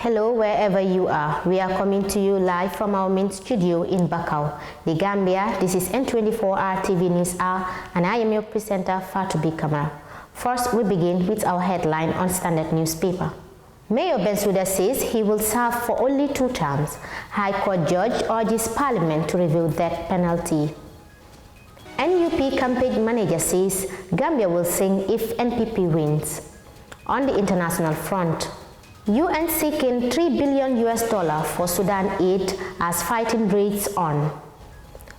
Hello, wherever you are. We are coming to you live from our main studio in Bakau, The Gambia. This is N24R TV News Hour, and I am your presenter, Fatou Kamara. First, we begin with our headline on Standard newspaper. Mayor Bensouda says he will serve for only 2 terms. High Court judge urges Parliament to review death penalty. NUP campaign manager says Gambia will sing if NPP wins. On the international front, UN seeking $3 billion for Sudan aid as fighting rages on.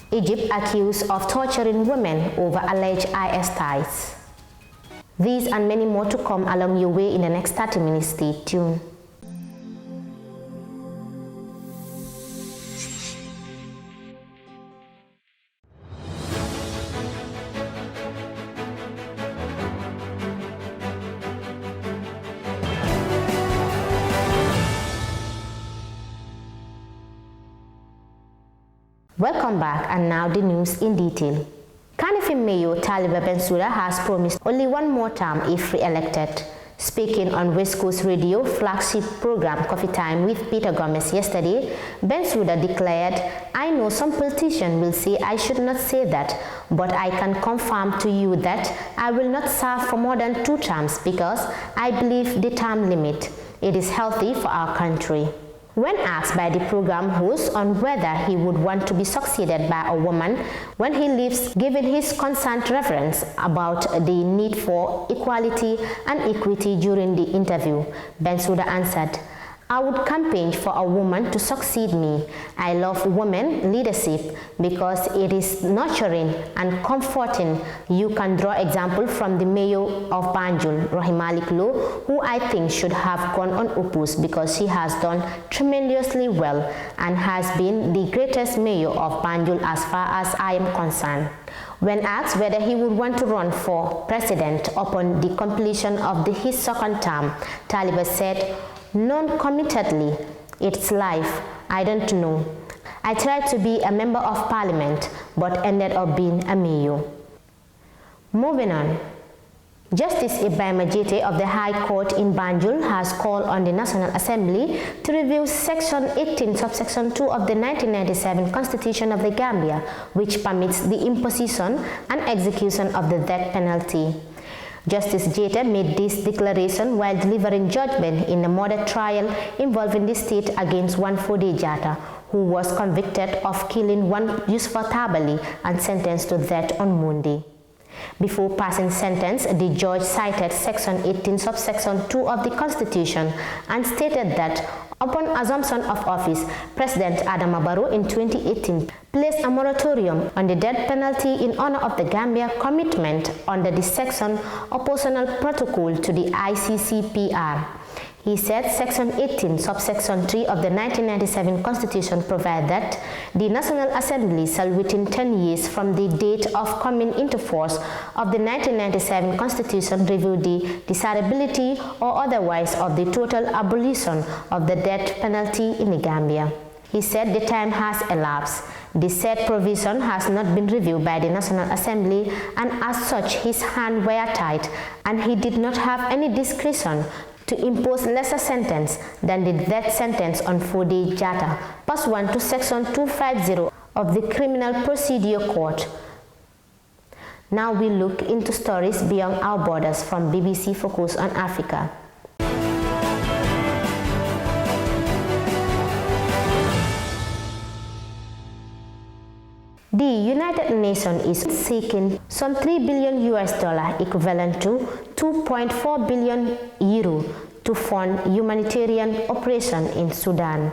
Egypt accused of torturing women over alleged IS ties. These and many more to come along your way in the next 30 minutes. Stay tuned. Welcome back, and now the news in detail. Kanifing Mayor Taliba Bensouda has promised only 1 more term if re-elected. Speaking on West Coast Radio flagship program Coffee Time with Peter Gomez yesterday, Bensouda declared, "I know some politicians will say I should not say that, but I can confirm to you that I will not serve for more than 2 terms because I believe the term limit. It is healthy for our country." When asked by the program host on whether he would want to be succeeded by a woman when he leaves, giving his concerned reference about the need for equality and equity during the interview, Bensouda answered, "I would campaign for a woman to succeed me. I love women leadership because it is nurturing and comforting. You can draw example from the mayor of Banjul, Rohimalik Low, who I think should have gone unopposed because she has done tremendously well and has been the greatest mayor of Banjul as far as I am concerned." When asked whether he would want to run for president upon the completion of his 2nd term, Taliba said, "Non-committedly, it's life. I don't know. I tried to be a member of parliament, but ended up being a mayor." Moving on. Justice Ibrahima Jete of the High Court in Banjul has called on the National Assembly to review Section 18, subsection 2 of the 1997 Constitution of the Gambia, which permits the imposition and execution of the death penalty. Justice Jete made this declaration while delivering judgment in a murder trial involving the state against one Fode Jata, who was convicted of killing one Yusuf Tabali and sentenced to death on Monday. Before passing sentence, the judge cited Section 18, subsection 2 of the Constitution and stated that upon assumption of office, President Adama Barrow in 2018 placed a moratorium on the death penalty in honor of the Gambia commitment under the section oppositional protocol to the ICCPR. He said Section 18, subsection 3 of the 1997 Constitution provides that the National Assembly shall within 10 years from the date of coming into force of the 1997 Constitution review the desirability or otherwise of the total abolition of the death penalty in the Gambia. He said the time has elapsed. The said provision has not been reviewed by the National Assembly, and as such his hands were tied and he did not have any discretion to impose lesser sentence than the death sentence on Fode Jata, pursuant to Section 250 of the Criminal Procedure Code. Now we look into stories beyond our borders from BBC Focus on Africa. The United Nations is seeking some $3 billion equivalent to 2.4 billion euro to fund humanitarian operation in Sudan.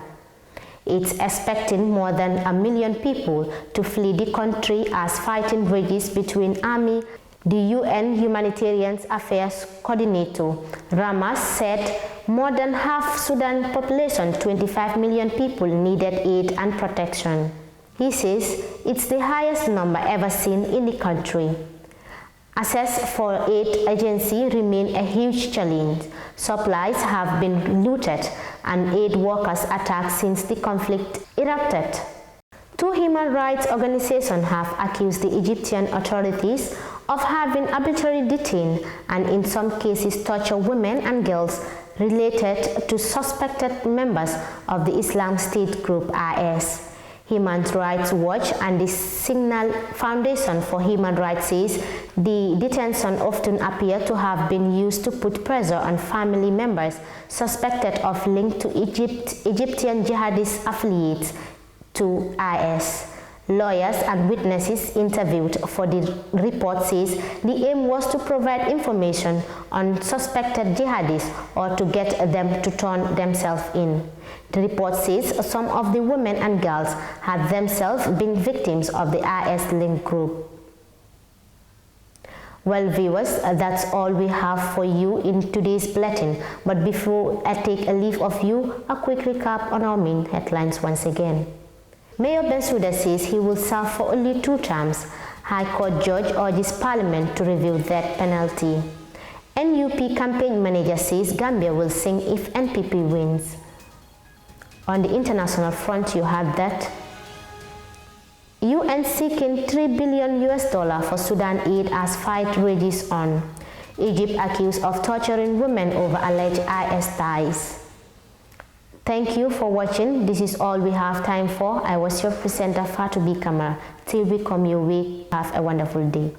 It's expecting more than 1 million people to flee the country as fighting rages between army. The UN Humanitarian Affairs Coordinator Ramas said more than half Sudan population, 25 million people, needed aid and protection. He says it's the highest number ever seen in the country. Access for aid agencies remain a huge challenge. Supplies have been looted and aid workers attacked since the conflict erupted. 2 human rights organizations have accused the Egyptian authorities of having arbitrarily detained and in some cases tortured women and girls related to suspected members of the Islam State group IS. Human Rights Watch and the Signal Foundation for Human Rights says the detention often appear to have been used to put pressure on family members suspected of link to Egyptian jihadist affiliates to IS. Lawyers and witnesses interviewed for the report says the aim was to provide information on suspected jihadists or to get them to turn themselves in. The report says some of the women and girls had themselves been victims of the IS-linked group. Well, viewers, that's all we have for you in today's bulletin. But before I take a leave of you, a quick recap on our main headlines once again. Mayor Bensouda says he will serve for only 2 terms. High Court judge urges Parliament to review that penalty. NUP campaign manager says Gambia will sing if NPP wins. On the international front, you had that UN seeking $3 billion for Sudan aid as fight rages on. Egypt accused of torturing women over alleged IS ties. Thank you for watching. This is all we have time for. I was your presenter, Fatou B. Kamara. Till we come your way, have a wonderful day.